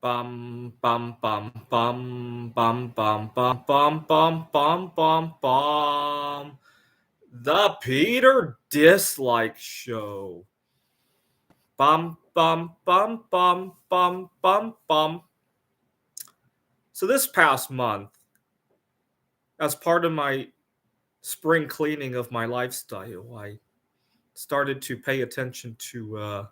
Bum bum bum bum bum bum bum bum bum bum bum bum. The Peter Dislike Show. Bum bum bum bum bum bum bum. So this past month, as part of my spring cleaning of my lifestyle, I started to pay attention to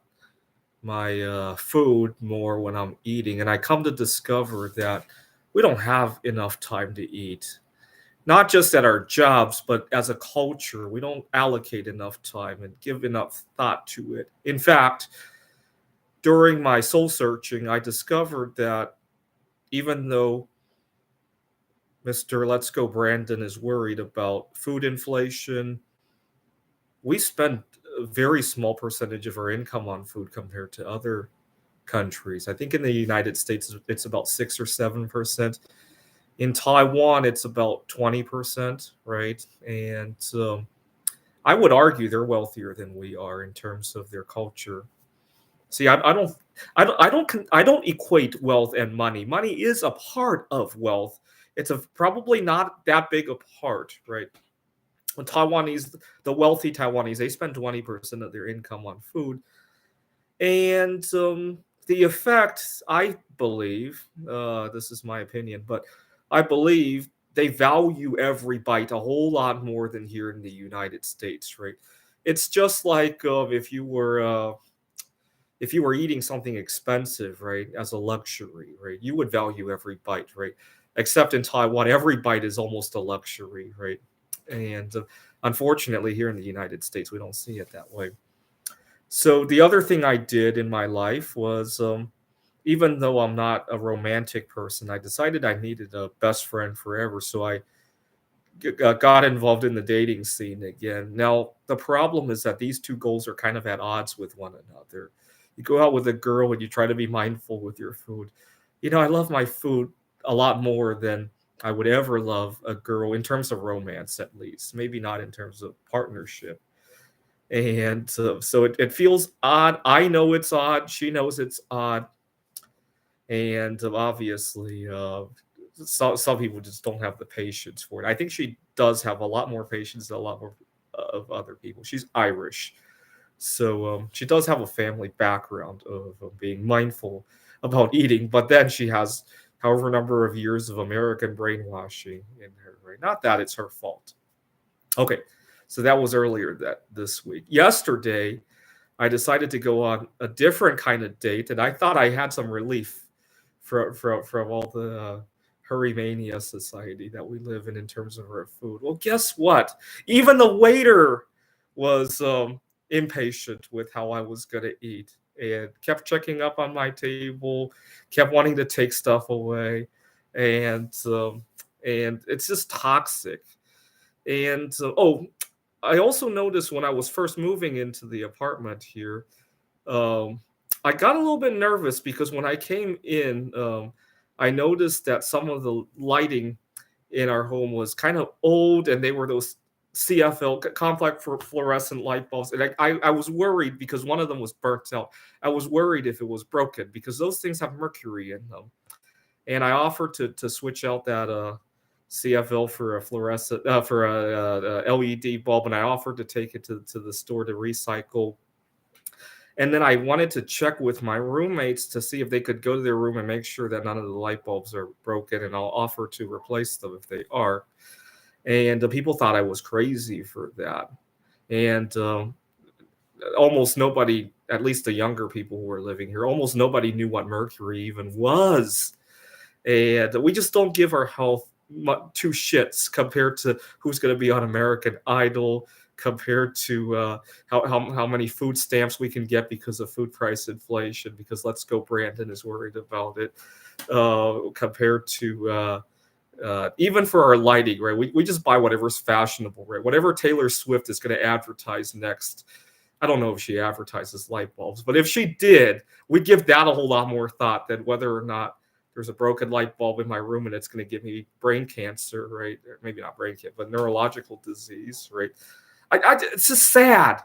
my food more when I'm eating, and I come to discover that we don't have enough time to eat. Not just at our jobs, but as a culture, we don't allocate enough time and give enough thought to it. In fact, during my soul searching, I discovered that even though Mr. Let's Go Brandon is worried about food inflation, we spend a very small percentage of our income on food compared to other countries. I think in the United States, it's about 6 or 7%. In Taiwan, it's about 20%, right? And I would argue they're wealthier than we are in terms of their culture. See, I don't equate wealth and money. Money is a part of wealth. It's probably not that big a part, right? When Taiwanese, the wealthy Taiwanese, they spend 20% of their income on food, and the effect, I believe, this is my opinion, but I believe they value every bite a whole lot more than here in the United States, right? It's just like if you were eating something expensive, right, as a luxury, right, you would value every bite, right? Except in Taiwan, every bite is almost a luxury, right? And unfortunately, here in the United States, we don't see it that way. So the other thing I did in my life was, even though I'm not a romantic person, I decided I needed a best friend forever. So I got involved in the dating scene again. Now, the problem is that these two goals are kind of at odds with one another. You go out with a girl and you try to be mindful with your food. I love my food a lot more than I would ever love a girl in terms of romance, at least. Maybe not in terms of partnership. And so it feels odd. I know it's odd. She knows it's odd. And obviously, some people just don't have the patience for it. I think she does have a lot more patience than a lot more of other people. She's Irish, so she does have a family background of being mindful about eating. But then she has however number of years of American brainwashing in her. Right? Not that it's her fault. Okay, so that was earlier this week. Yesterday, I decided to go on a different kind of date, and I thought I had some relief from all the hurry mania society that we live in terms of our food. Well, guess what? Even the waiter was impatient with how I was going to eat and kept checking up on my table, kept wanting to take stuff away, and it's just toxic. And I also noticed when I was first moving into the apartment here, um, I got a little bit nervous because when I came in, I noticed that some of the lighting in our home was kind of old, and they were those CFL complex fluorescent light bulbs, and I was worried because one of them was burnt out. I was worried if it was broken because those things have mercury in them, and I offered to switch out that CFL for a fluorescent for a LED bulb, and I offered to take it to the store to recycle. And then I wanted to check with my roommates to see if they could go to their room and make sure that none of the light bulbs are broken, and I'll offer to replace them if they are. And the people thought I was crazy for that. And almost nobody, at least the younger people who were living here, almost nobody knew what mercury even was. And we just don't give our health two shits compared to who's going to be on American Idol, compared to how many food stamps we can get because of food price inflation, because Let's Go Brandon is worried about it, compared to even for our lighting, right? We just buy whatever's fashionable, right? Whatever Taylor Swift is going to advertise next. I don't know if she advertises light bulbs, but if she did, we'd give that a whole lot more thought than whether or not there's a broken light bulb in my room and it's going to give me brain cancer, right? Or maybe not brain cancer, but neurological disease, right? It's just sad.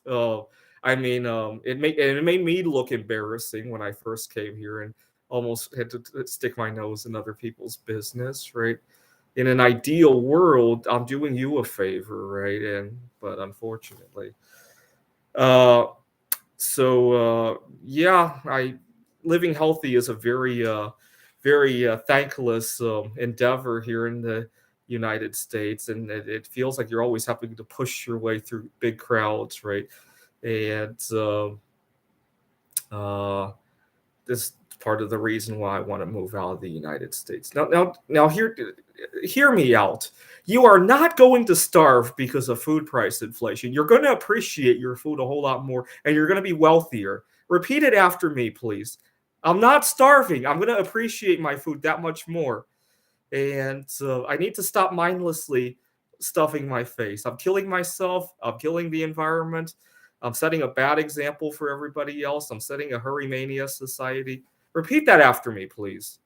Uh, I mean, it made me look embarrassing when I first came here and almost had to stick my nose in other people's business, right? In an ideal world, I'm doing you a favor, right? But unfortunately, uh, yeah, I living healthy is a very thankless endeavor here in the United States, and it feels like you're always having to push your way through big crowds, right? And uh, this is part of the reason why I want to move out of the United States. Now, hear me out. You are not going to starve because of food price inflation. You're going to appreciate your food a whole lot more, and you're going to be wealthier. Repeat it after me, please. I'm not starving. I'm going to appreciate my food that much more. And so I need to stop mindlessly stuffing my face. I'm killing myself. I'm killing the environment. I'm setting a bad example for everybody else. I'm setting a hurry mania society. Repeat that after me, please.